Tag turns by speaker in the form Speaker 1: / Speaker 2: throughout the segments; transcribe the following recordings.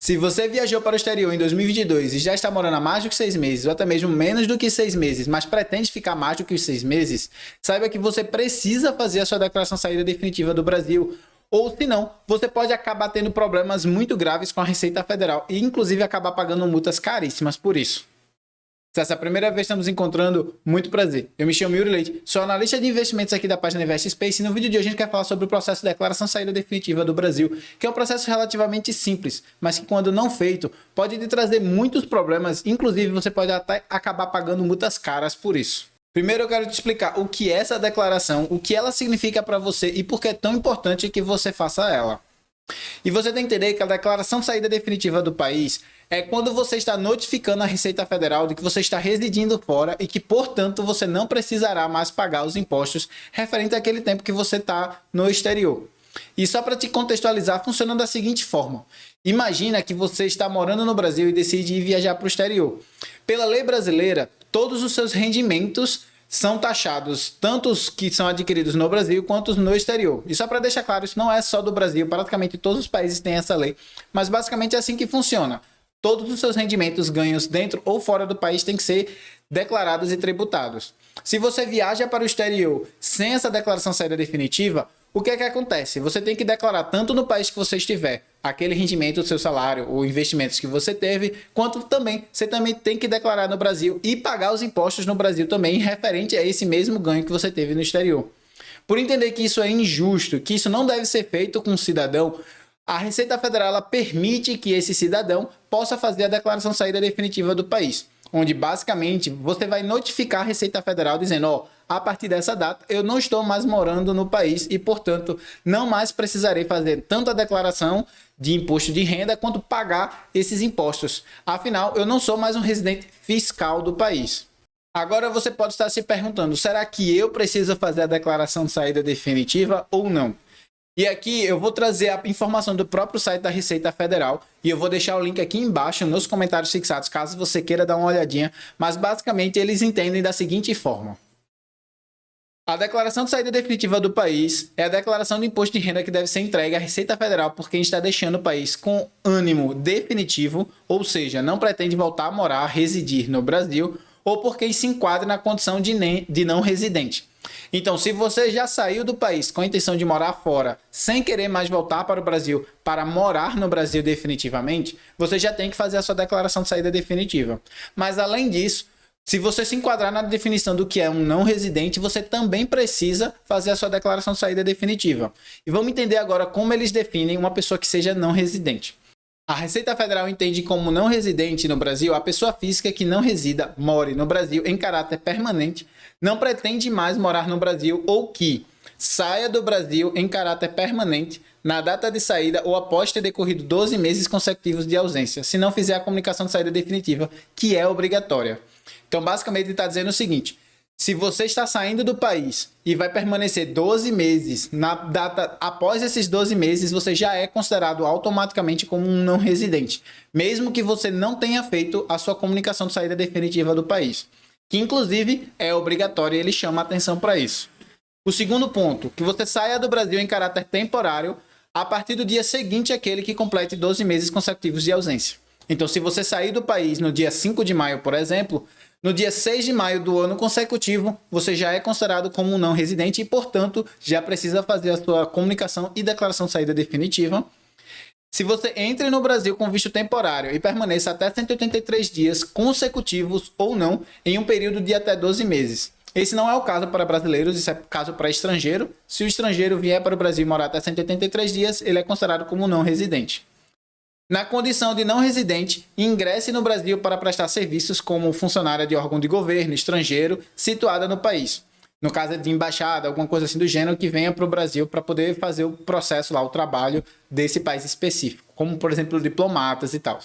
Speaker 1: Se você viajou para o exterior em 2022 e já está morando há mais do que 6 meses, ou até mesmo menos do que 6 meses, mas pretende ficar mais do que os 6 meses, saiba que você precisa fazer a sua declaração de saída definitiva do Brasil. Ou senão, você pode acabar tendo problemas muito graves com a Receita Federal e inclusive acabar pagando multas caríssimas por isso. Se essa é a primeira vez que estamos encontrando, muito prazer. Eu me chamo Yuri Leite, sou analista de investimentos aqui da página Invest Space e no vídeo de hoje a gente quer falar sobre o processo de declaração de saída definitiva do Brasil, que é um processo relativamente simples, mas que quando não feito, pode lhe trazer muitos problemas, inclusive você pode até acabar pagando multas caras por isso. Primeiro eu quero te explicar o que é essa declaração, o que ela significa para você e por que é tão importante que você faça ela. E você tem que entender que a declaração de saída definitiva do país é quando você está notificando a Receita Federal de que você está residindo fora e que, portanto, você não precisará mais pagar os impostos referente àquele tempo que você está no exterior. E só para te contextualizar, funciona da seguinte forma. Imagina que você está morando no Brasil e decide ir viajar para o exterior. Pela lei brasileira, todos os seus rendimentos são taxados, tanto os que são adquiridos no Brasil quanto os no exterior. E só para deixar claro, isso não é só do Brasil, praticamente todos os países têm essa lei, mas basicamente é assim que funciona. Todos os seus rendimentos ganhos dentro ou fora do país têm que ser declarados e tributados. Se você viaja para o exterior sem essa declaração de saída definitiva, o que é que acontece? Você tem que declarar tanto no país que você estiver, aquele rendimento do seu salário ou investimentos que você teve, quanto também você também tem que declarar no Brasil e pagar os impostos no Brasil também, referente a esse mesmo ganho que você teve no exterior. Por entender que isso é injusto, que isso não deve ser feito com um cidadão, a Receita Federal ela permite que esse cidadão possa fazer a declaração de saída definitiva do país, onde basicamente você vai notificar a Receita Federal dizendo, ó, a partir dessa data eu não estou mais morando no país e, portanto, não mais precisarei fazer tanto a declaração de imposto de renda quanto pagar esses impostos. Afinal, eu não sou mais um residente fiscal do país. Agora você pode estar se perguntando, será que eu preciso fazer a declaração de saída definitiva ou não? E aqui eu vou trazer a informação do próprio site da Receita Federal e eu vou deixar o link aqui embaixo nos comentários fixados, caso você queira dar uma olhadinha, mas basicamente eles entendem da seguinte forma. A declaração de saída definitiva do país é a declaração de imposto de renda que deve ser entregue à Receita Federal por quem está deixando o país com ânimo definitivo, ou seja, não pretende voltar a morar, residir no Brasil, ou por quem se enquadra na condição de não residente. Então, se você já saiu do país com a intenção de morar fora, sem querer mais voltar para o Brasil, para morar no Brasil definitivamente, você já tem que fazer a sua declaração de saída definitiva. Mas, além disso, se você se enquadrar na definição do que é um não residente, você também precisa fazer a sua declaração de saída definitiva. E vamos entender agora como eles definem uma pessoa que seja não residente. A Receita Federal entende como não residente no Brasil a pessoa física que não resida, more no Brasil em caráter permanente, não pretende mais morar no Brasil ou que saia do Brasil em caráter permanente na data de saída ou após ter decorrido 12 meses consecutivos de ausência, se não fizer a comunicação de saída definitiva, que é obrigatória. Então, basicamente, ele está dizendo o seguinte: se você está saindo do país e vai permanecer 12 meses, na data após esses 12 meses, você já é considerado automaticamente como um não residente, mesmo que você não tenha feito a sua comunicação de saída definitiva do país, que inclusive é obrigatória e ele chama a atenção para isso. O segundo ponto, que você saia do Brasil em caráter temporário a partir do dia seguinte àquele que complete 12 meses consecutivos de ausência. Então, se você sair do país no dia 5 de maio, por exemplo, no dia 6 de maio do ano consecutivo, você já é considerado como um não residente e, portanto, já precisa fazer a sua comunicação e declaração de saída definitiva. Se você entre no Brasil com visto temporário e permaneça até 183 dias consecutivos ou não, em um período de até 12 meses. Esse não é o caso para brasileiros, isso é caso para estrangeiro. Se o estrangeiro vier para o Brasil e morar até 183 dias, ele é considerado como não residente. Na condição de não residente, ingresse no Brasil para prestar serviços como funcionária de órgão de governo estrangeiro situada no país. No caso de embaixada, alguma coisa assim do gênero, que venha para o Brasil para poder fazer o processo lá, o trabalho desse país específico, como por exemplo diplomatas e tal.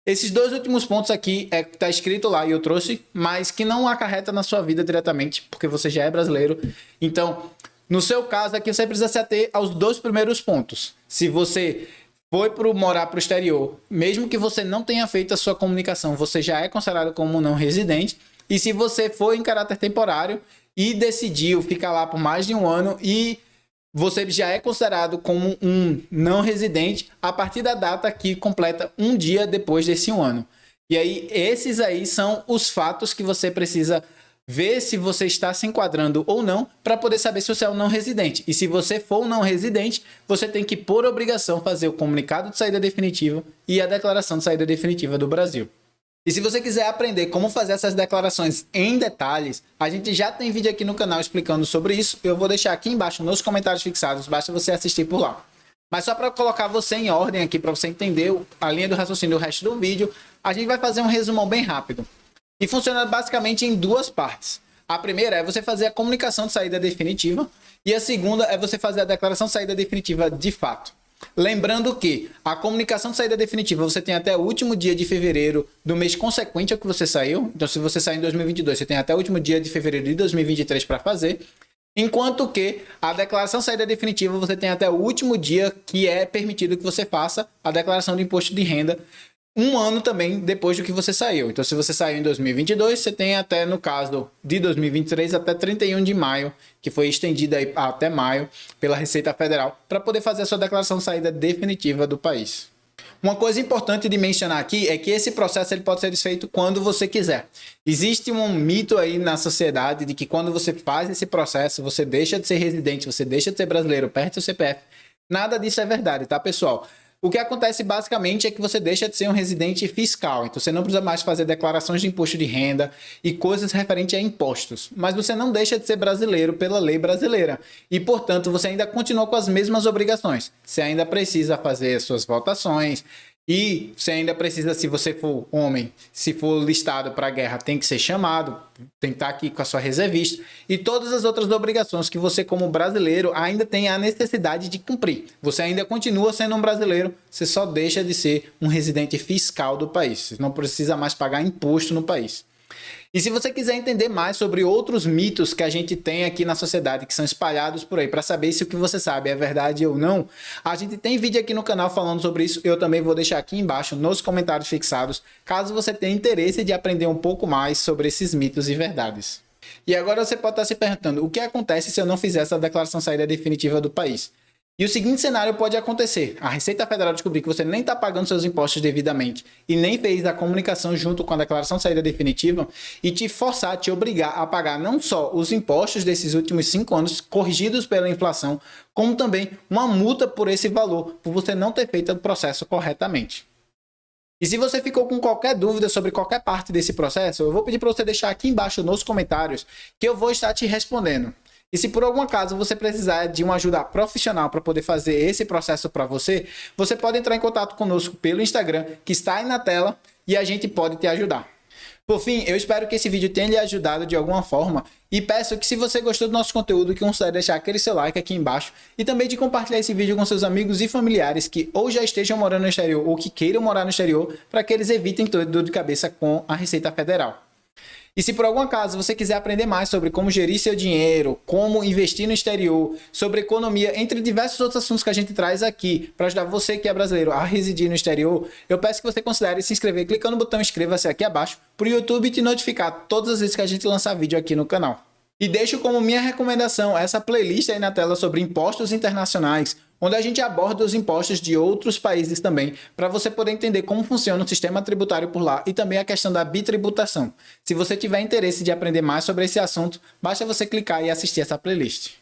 Speaker 1: Esses dois últimos pontos aqui está escrito lá e eu trouxe, mas que não acarreta na sua vida diretamente, porque você já é brasileiro. Então, no seu caso aqui, você precisa se ater aos dois primeiros pontos. Se você foi morar para o exterior, mesmo que você não tenha feito a sua comunicação, você já é considerado como não residente. E se você foi em caráter temporário e decidiu ficar lá por mais de um ano e você já é considerado como um não residente a partir da data que completa um dia depois desse um ano. E aí, esses aí são os fatos que você precisa ver se você está se enquadrando ou não para poder saber se você é um não residente. E se você for um não residente, você tem que, por obrigação, fazer o comunicado de saída definitiva e a declaração de saída definitiva do Brasil. E se você quiser aprender como fazer essas declarações em detalhes, a gente já tem vídeo aqui no canal explicando sobre isso. Eu vou deixar aqui embaixo nos comentários fixados, basta você assistir por lá. Mas só para colocar você em ordem aqui, para você entender a linha do raciocínio do resto do vídeo, a gente vai fazer um resumão bem rápido. E funciona basicamente em duas partes. A primeira é você fazer a comunicação de saída definitiva e a segunda é você fazer a declaração de saída definitiva de fato. Lembrando que a comunicação de saída definitiva você tem até o último dia de fevereiro do mês consequente ao que você saiu. Então, se você sair em 2022, você tem até o último dia de fevereiro de 2023 para fazer. Enquanto que a declaração de saída definitiva você tem até o último dia que é permitido que você faça a declaração do imposto de renda, um ano também depois do que você saiu. Então, se você saiu em 2022, você tem até, no caso de 2023, até 31 de maio, que foi estendida até maio pela Receita Federal, para poder fazer a sua declaração de saída definitiva do país. Uma coisa importante de mencionar aqui é que esse processo ele pode ser feito quando você quiser. Existe um mito aí na sociedade de que quando você faz esse processo, você deixa de ser residente, você deixa de ser brasileiro, perde seu CPF. Nada disso é verdade, tá, pessoal? O que acontece basicamente é que você deixa de ser um residente fiscal, então você não precisa mais fazer declarações de imposto de renda e coisas referentes a impostos, mas você não deixa de ser brasileiro pela lei brasileira e, portanto, você ainda continua com as mesmas obrigações. Você ainda precisa fazer suas votações e você ainda precisa, se você for homem, se for listado para a guerra, tem que ser chamado, tem que estar aqui com a sua reservista e todas as outras obrigações que você, como brasileiro, ainda tem a necessidade de cumprir. Você ainda continua sendo um brasileiro, você só deixa de ser um residente fiscal do país. Você não precisa mais pagar imposto no país. E se você quiser entender mais sobre outros mitos que a gente tem aqui na sociedade, que são espalhados por aí, para saber se o que você sabe é verdade ou não, a gente tem vídeo aqui no canal falando sobre isso. Eu também vou deixar aqui embaixo nos comentários fixados, caso você tenha interesse de aprender um pouco mais sobre esses mitos e verdades. E agora você pode estar se perguntando, o que acontece se eu não fizer essa declaração de saída definitiva do país? E o seguinte cenário pode acontecer. A Receita Federal descobrir que você nem está pagando seus impostos devidamente e nem fez a comunicação junto com a declaração de saída definitiva e te forçar, te obrigar a pagar não só os impostos desses últimos 5 anos corrigidos pela inflação, como também uma multa por esse valor, por você não ter feito o processo corretamente. E se você ficou com qualquer dúvida sobre qualquer parte desse processo, eu vou pedir para você deixar aqui embaixo nos comentários que eu vou estar te respondendo. E se por algum acaso você precisar de uma ajuda profissional para poder fazer esse processo para você, você pode entrar em contato conosco pelo Instagram, que está aí na tela, e a gente pode te ajudar. Por fim, eu espero que esse vídeo tenha lhe ajudado de alguma forma e peço que, se você gostou do nosso conteúdo, que considere deixar aquele seu like aqui embaixo e também de compartilhar esse vídeo com seus amigos e familiares que ou já estejam morando no exterior ou que queiram morar no exterior, para que eles evitem toda dor de cabeça com a Receita Federal. E se por algum acaso você quiser aprender mais sobre como gerir seu dinheiro, como investir no exterior, sobre economia, entre diversos outros assuntos que a gente traz aqui para ajudar você que é brasileiro a residir no exterior, eu peço que você considere se inscrever clicando no botão inscreva-se aqui abaixo para o YouTube te notificar todas as vezes que a gente lançar vídeo aqui no canal. E deixo como minha recomendação essa playlist aí na tela sobre impostos internacionais, onde a gente aborda os impostos de outros países também, para você poder entender como funciona o sistema tributário por lá e também a questão da bitributação. Se você tiver interesse de aprender mais sobre esse assunto, basta você clicar e assistir essa playlist.